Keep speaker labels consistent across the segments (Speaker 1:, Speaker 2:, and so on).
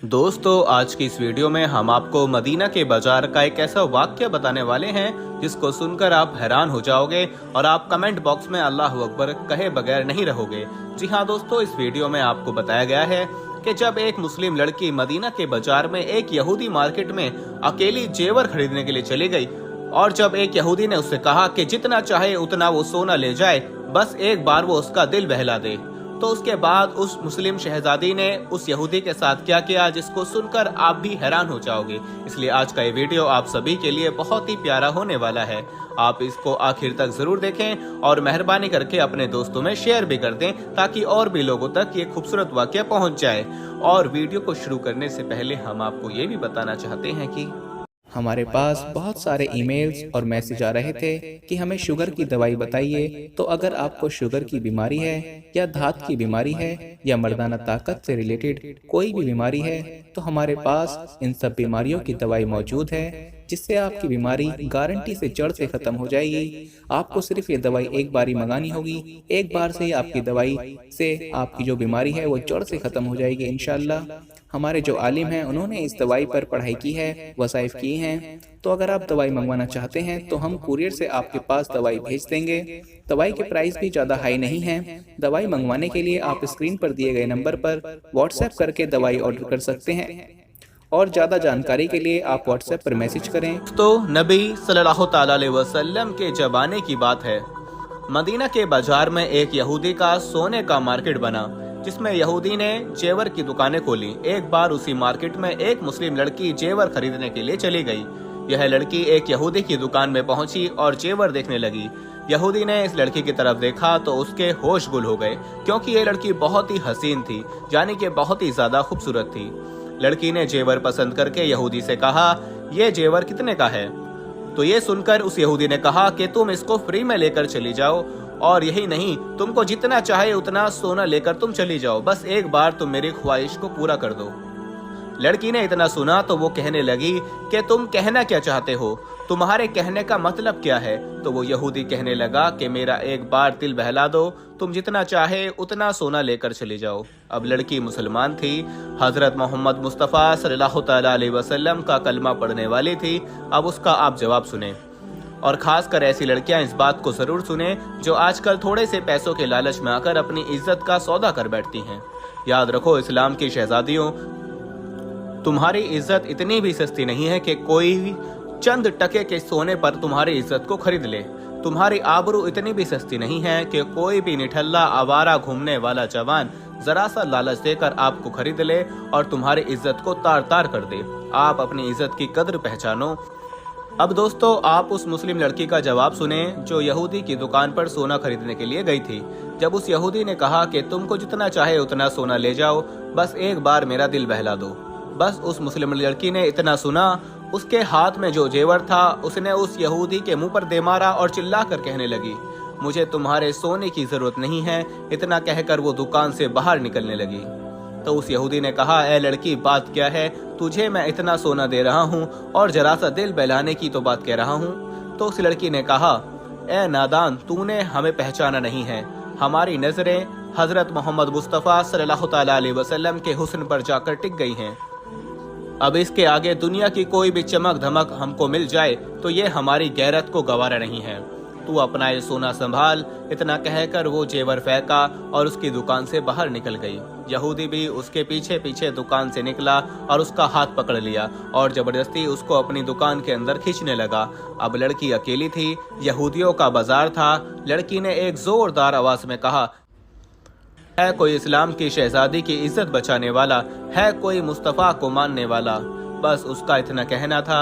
Speaker 1: दोस्तों, आज की इस वीडियो में हम आपको मदीना के बाजार का एक ऐसा वाक्य बताने वाले हैं जिसको सुनकर आप हैरान हो जाओगे और आप कमेंट बॉक्स में अल्लाह अकबर कहे बगैर नहीं रहोगे। जी हाँ दोस्तों, इस वीडियो में आपको बताया गया है कि जब एक मुस्लिम लड़की मदीना के बाजार में एक यहूदी मार्केट में अकेली जेवर खरीदने के लिए चली गई और जब एक यहूदी ने उससे कहा कि जितना चाहे उतना वो सोना ले जाए, बस एक बार वो उसका दिल बहला दे, तो उसके बाद उस मुस्लिम शहजादी ने उस यहूदी के साथ क्या किया जिसको सुनकर आप भी हैरान हो जाओगे। इसलिए आज का ये वीडियो आप सभी के लिए बहुत ही प्यारा होने वाला है। आप इसको आखिर तक जरूर देखें और मेहरबानी करके अपने दोस्तों में शेयर भी कर दें ताकि और भी लोगों तक ये खूबसूरत वाकया पहुंच जाए। और वीडियो को शुरू करने से पहले हम आपको ये भी बताना चाहते हैं कि
Speaker 2: हमारे पास बहुत सारे ईमेल्स और मैसेज आ रहे थे कि हमें शुगर की दवाई बताइए। तो अगर आपको शुगर की बीमारी है या धात की बीमारी है या मर्दाना ताकत से रिलेटेड कोई भी बीमारी है तो हमारे पास इन सब बीमारियों की दवाई मौजूद है, जिससे आपकी बीमारी गारंटी से जड़ से खत्म हो जाएगी। आपको सिर्फ ये दवाई एक बार ही मंगानी होगी। एक बार से ही आपकी दवाई से आपकी जो बीमारी है वो जड़ से खत्म हो जाएगी इंशाल्लाह। हमारे जो आलिम हैं उन्होंने इस दवाई पर पढ़ाई की है, वसाइफ की हैं। तो अगर आप दवाई मंगवाना चाहते हैं तो हम कुरियर से आपके पास दवाई भेज देंगे। दवाई के प्राइस भी ज़्यादा हाई नहीं है। दवाई मंगवाने के लिए आप स्क्रीन पर दिए गए नंबर पर व्हाट्सएप करके दवाई ऑर्डर कर सकते हैं और ज़्यादा जानकारी के लिए आप व्हाट्सएप पर मैसेज करें।
Speaker 1: तो नबी सल्लल्लाहु ताला अलैहि वसल्लम के जमाने की बात है। मदीना के बाजार में एक यहूदी का सोने का मार्केट बना जिसमें यहूदी ने जेवर की दुकानें खोली। एक बार उसी मार्केट में एक मुस्लिम लड़की जेवर खरीदने के लिए चली गई। यह लड़की एक यहूदी की दुकान में पहुंची और जेवर देखने लगी। यहूदी ने इस लड़की की तरफ देखा तो उसके होश गुल हो गए, क्योंकि ये लड़की बहुत ही हसीन थी, यानी कि बहुत ही ज्यादा खूबसूरत थी। लड़की ने जेवर पसंद करके यहूदी से कहा, ये जेवर कितने का है? तो ये सुनकर उस यहूदी ने कहा कि तुम इसको फ्री में लेकर चली जाओ, और यही नहीं, तुमको जितना चाहे उतना सोना लेकर तुम चली जाओ, बस एक बार तुम मेरी ख्वाहिश को पूरा कर दो। लड़की ने इतना सुना तो वो कहने लगी कि तुम कहना क्या चाहते हो, तुम्हारे कहने का मतलब क्या है? तो वो यहूदी कहने लगा कि मेरा एक बार दिल बहला दो, तुम जितना चाहे उतना सोना लेकर चली जाओ। अब लड़की मुसलमान थी, हजरत मोहम्मद मुस्तफ़ा सल्लल्लाहु तआला अलैहि वसल्लम का कलमा पढ़ने वाली थी। अब उसका आप जवाब सुने, और खासकर ऐसी लड़कियां इस बात को जरूर सुने जो आजकल थोड़े से पैसों के लालच में आकर अपनी इज्जत का सौदा कर बैठती हैं। याद रखो इस्लाम की शहजादियों, तुम्हारी इज्जत इतनी भी सस्ती नहीं है कि कोई चंद टके के सोने पर तुम्हारी इज्जत को खरीद ले। तुम्हारी आबरू इतनी भी सस्ती नहीं है कि कोई भी निठल्ला आवारा घूमने वाला जवान जरा सा लालच देकर आपको खरीद ले और तुम्हारी इज्जत को तार तार कर दे। आप अपनी इज्जत की कद्र पहचानो। अब दोस्तों, आप उस मुस्लिम लड़की का जवाब सुने जो यहूदी की दुकान पर सोना खरीदने के लिए गई थी। जब उस यहूदी ने कहा कि तुमको जितना चाहे उतना सोना ले जाओ, बस एक बार मेरा दिल बहला दो, बस उस मुस्लिम लड़की ने इतना सुना, उसके हाथ में जो जेवर था उसने उस यहूदी के मुंह पर दे मारा और चिल्लाकर कहने लगी, मुझे तुम्हारे सोने की जरूरत नहीं है। इतना कहकर वो दुकान से बाहर निकलने लगी। तो उस यहूदी ने कहा, ए लड़की, बात क्या है? तुझे मैं इतना सोना दे रहा हूँ और जरा सा दिल बहलाने की तो बात कह रहा हूँ। तो उस लड़की ने कहा, ए नादान, तूने हमें पहचाना नहीं है। हमारी नजरें हजरत मोहम्मद मुस्तफ़ा सल्लल्लाहु तआला अलैहि वसल्लम के हुस्न पर जाकर टिक गई हैं। अब इसके आगे दुनिया की कोई भी चमक धमक हमको मिल जाए तो ये हमारी गैरत को गवारा नहीं है। तू अपना ये सोना संभाल। इतना कहकर वो जेवर फेंका और उसकी दुकान से बाहर निकल गई। यहूदी भी उसके पीछे पीछे दुकान से निकला और उसका हाथ पकड़ लिया और जबरदस्ती उसको अपनी दुकान के अंदर खींचने लगा। अब लड़की अकेली थी, यहूदियों का बाजार था। लड़की ने एक जोरदार आवाज में कहा, है कोई इस्लाम की शहजादी की इज्जत बचाने वाला? है कोई मुस्तफ़ा को मानने वाला? बस उसका इतना कहना था।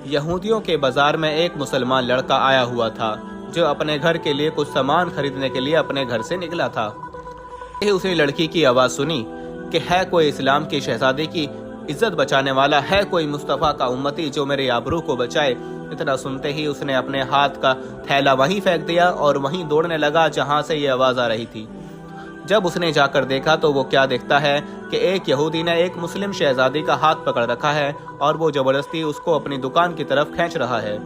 Speaker 1: यहूदियों के बाजार में एक मुसलमान लड़का आया हुआ था जो अपने घर के लिए कुछ सामान खरीदने के लिए अपने घर से निकला था। उसने लड़की की आवाज़ सुनी कि है कोई इस्लाम की शहजादी की इज्जत बचाने वाला? है कोई मुस्तफ़ा का उम्मती जो मेरे आबरू को बचाए? इतना सुनते ही उसने अपने हाथ का थैला वहीं फेंक दिया और वहीं दौड़ने लगा जहां से ये आवाज़ आ रही थी। जब उसने जाकर देखा तो वो क्या देखता है कि एक यहूदी ने एक मुस्लिम शहजादी का हाथ पकड़ रखा है और वो जबरदस्ती उसको अपनी दुकान की तरफ खींच रहा है।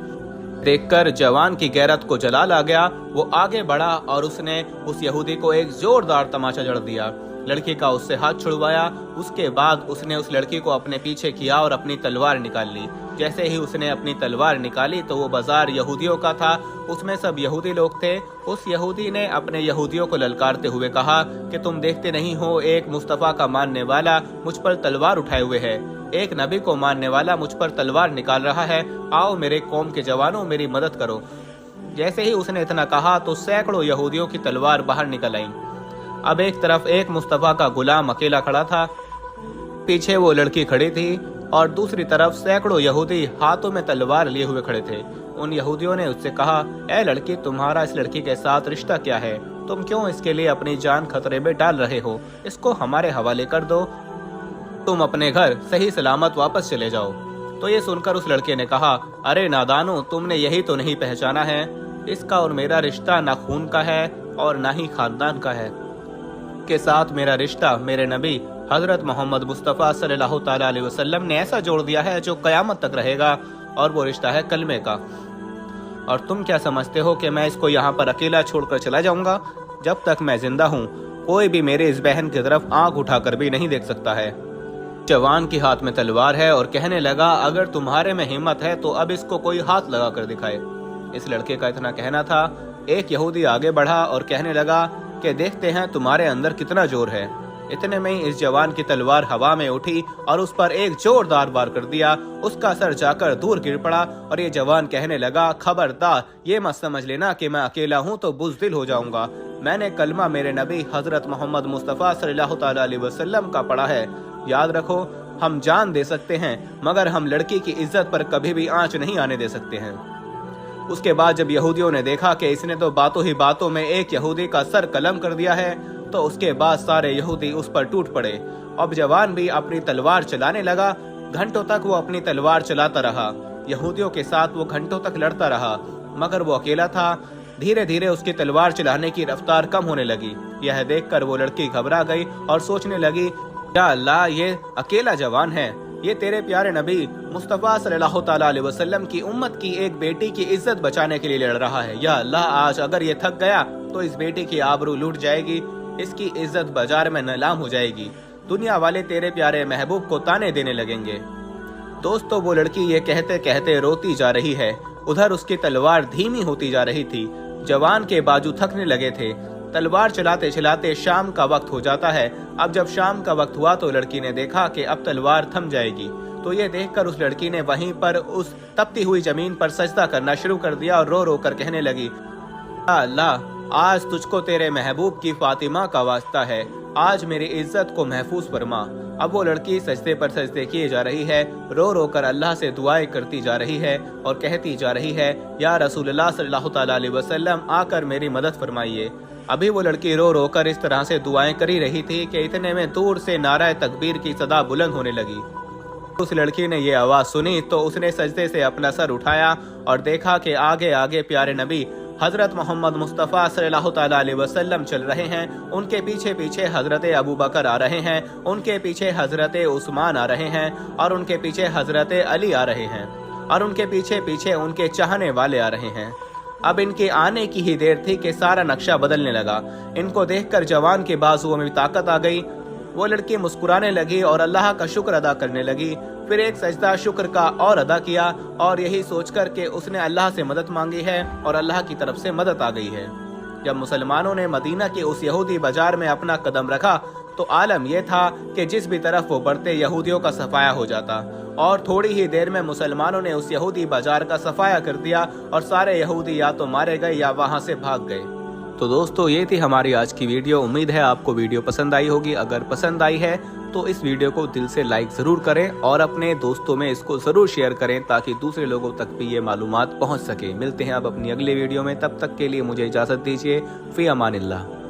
Speaker 1: देखकर जवान की गैरत को जलाल आ गया। वो आगे बढ़ा और उसने उस यहूदी को एक जोरदार तमाचा जड़ दिया। लड़की का उससे हाथ छुड़वाया। उसके बाद उसने उस लड़की को अपने पीछे किया और अपनी तलवार निकाल ली। जैसे ही उसने अपनी तलवार निकाली तो वो बाजार यहूदियों का था, उसमें सब यहूदी लोग थे। उस यहूदी ने अपने यहूदियों को ललकारते हुए कहा कि तुम देखते नहीं हो, एक मुस्तफ़ा का मानने वाला मुझ पर तलवार उठाए हुए है, एक नबी को मानने वाला मुझ पर तलवार निकाल रहा है, आओ मेरे कौम के जवानों मेरी मदद करो। जैसे ही उसने इतना कहा तो सैकड़ों यहूदियों की तलवार बाहर निकल आईं। अब एक तरफ एक मुस्तफ़ा का गुलाम अकेला खड़ा था, पीछे वो लड़की खड़ी थी, और दूसरी तरफ सैकड़ों यहूदी हाथों में तलवार लिए हुए खड़े थे। उन यहूदियों ने उससे कहा, ए लड़की, तुम्हारा इस लड़की के साथ रिश्ता क्या है? तुम क्यों इसके लिए अपनी जान खतरे में डाल रहे हो? इसको हमारे हवाले कर दो, तुम अपने घर सही सलामत वापस चले जाओ। तो ये सुनकर उस लड़के ने कहा, अरे नादानो, तुमने यही तो नहीं पहचाना है, इसका और मेरा रिश्ता ना खून का है और ना ही खानदान का है। के साथ मेरा रिश्ता मेरे नबी हजरत मोहम्मद मुस्तफ़ा सल्लल्लाहु ताला अलैहि वसल्लम ने ऐसा जोड़ दिया है जो कयामत तक रहेगा, और वो रिश्ता है कलमे का। और तुम क्या समझते हो कि मैं इसको यहाँ पर अकेला छोड़कर चला जाऊंगा? जब तक मैं जिंदा हूँ कोई भी मेरे इस बहन की तरफ आंख उठाकर भी नहीं देख सकता है। जवान के हाथ में तलवार है और कहने लगा, अगर तुम्हारे में हिम्मत है तो अब इसको कोई हाथ लगा कर दिखाए। इस लड़के का इतना कहना था। एक यहूदी आगे बढ़ा और कहने लगा कि देखते हैं तुम्हारे अंदर कितना जोर है। इतने में ही इस जवान की तलवार हवा में उठी और उस पर एक जोरदार वार कर दिया। उसका सर जाकर दूर गिर पड़ा और ये जवान कहने लगा, खबरदार, ये मत समझ लेना कि मैं अकेला हूँ तो बुज़दिल हो जाऊंगा। मैंने कलमा मेरे नबी हजरत मोहम्मद मुस्तफ़ा सल्लल्लाहु ताला अलैहि वसल्लम का पढ़ा है। याद रखो, हम जान दे सकते हैं मगर हम लड़की की इज्जत पर कभी भी आंच नहीं आने दे सकते हैं। उसके बाद जब यहूदियों ने देखा कि इसने तो बातों ही बातों में एक यहूदी का सर कलम कर दिया है, तो उसके बाद सारे यहूदी उस पर टूट पड़े। अब जवान भी अपनी तलवार चलाने लगा। घंटों तक वो अपनी तलवार चलाता रहा, यहूदियों के साथ वो घंटों तक लड़ता रहा, मगर वो अकेला था। धीरे धीरे उसकी तलवार चलाने की रफ्तार कम होने लगी। यह देखकर वो लड़की घबरा गई और सोचने लगी, या अल्लाह, ये अकेला जवान है, ये तेरे प्यारे नबी मुस्तफ़ा सल्लल्लाहु ताला अलैहि वसल्लम की उम्मत की एक बेटी की इज्जत बचाने के लिए लड़ रहा है। या अल्लाह, आज अगर ये थक गया तो इस बेटी की आबरू लूट जाएगी, इसकी इज्जत बाजार में नीलाम हो जाएगी, दुनिया वाले तेरे प्यारे महबूब को ताने देने लगेंगे। दोस्तों, वो लड़की ये कहते कहते रोती जा रही है। उधर उसकी तलवार धीमी होती जा रही थी। जवान के बाजू थकने लगे थे। तलवार चलाते चलाते शाम का वक्त हो जाता है। अब जब शाम का वक्त हुआ तो लड़की ने देखा कि अब तलवार थम जाएगी। तो ये देखकर उस लड़की ने वहीं पर उस तपती हुई जमीन पर सजदा करना शुरू कर दिया और रो रो कर कहने लगी, अल्लाह, आज तुझको तेरे महबूब की फातिमा का वास्ता है, आज मेरी इज्जत को महफूज फरमा। अब वो लड़की सजदे पर सजदे किए जा रही है, रो रो कर अल्लाह से दुआएं करती जा रही है और कहती जा रही है, या रसूलुल्लाह सल्लल्लाहु ताला अलैहि वसल्लम, आकर मेरी मदद फरमाइए। अभी वो लड़की रो रो कर इस तरह से दुआएं करी रही थी कि इतने में दूर से नारा तकबीर की सदा बुलंद होने लगी। उस लड़की ने ये आवाज सुनी तो उसने सजदे से अपना सर उठाया और देखा कि आगे आगे प्यारे नबी हजरत मोहम्मद मुस्तफ़ा सल्लल्लाहु ताला अलैहि वसल्लम चल रहे हैं। उनके पीछे पीछे हजरत अबू बकर आ रहे हैं, उनके पीछे हजरत उस्मान आ रहे हैं, और उनके पीछे हजरत अली आ रहे हैं, और उनके पीछे पीछे उनके चाहने वाले आ रहे हैं। अब इनके आने की ही देर थी कि सारा नक्शा बदलने लगा। इनको देखकर जवान के बाजुओं में ताकत आ गई। वो लड़की मुस्कुराने लगी और अल्लाह का शुक्र अदा करने लगी। फिर एक सजदा शुक्र का और अदा किया और यही सोचकर कि उसने अल्लाह से मदद मांगी है और अल्लाह की तरफ से मदद आ गई है। जब मुसलमानों ने मदीना के उस यहूदी बाजार में अपना कदम रखा तो आलम यह था कि जिस भी तरफ वो बढ़ते यहूदियों का सफाया हो जाता, और थोड़ी ही देर में मुसलमानों ने उस यहूदी बाजार का सफाया कर दिया और सारे यहूदी या तो मारे गए या वहां से भाग गए। तो दोस्तों, ये थी हमारी आज की वीडियो। उम्मीद है आपको वीडियो पसंद आई होगी। अगर पसंद आई है तो इस वीडियो को दिल से लाइक ज़रूर करें और अपने दोस्तों में इसको ज़रूर शेयर करें ताकि दूसरे लोगों तक भी ये मालूमात पहुंच सके। मिलते हैं अब अपनी अगली वीडियो में, तब तक के लिए मुझे इजाज़त दीजिए। फ़ी अमानिल्लाह।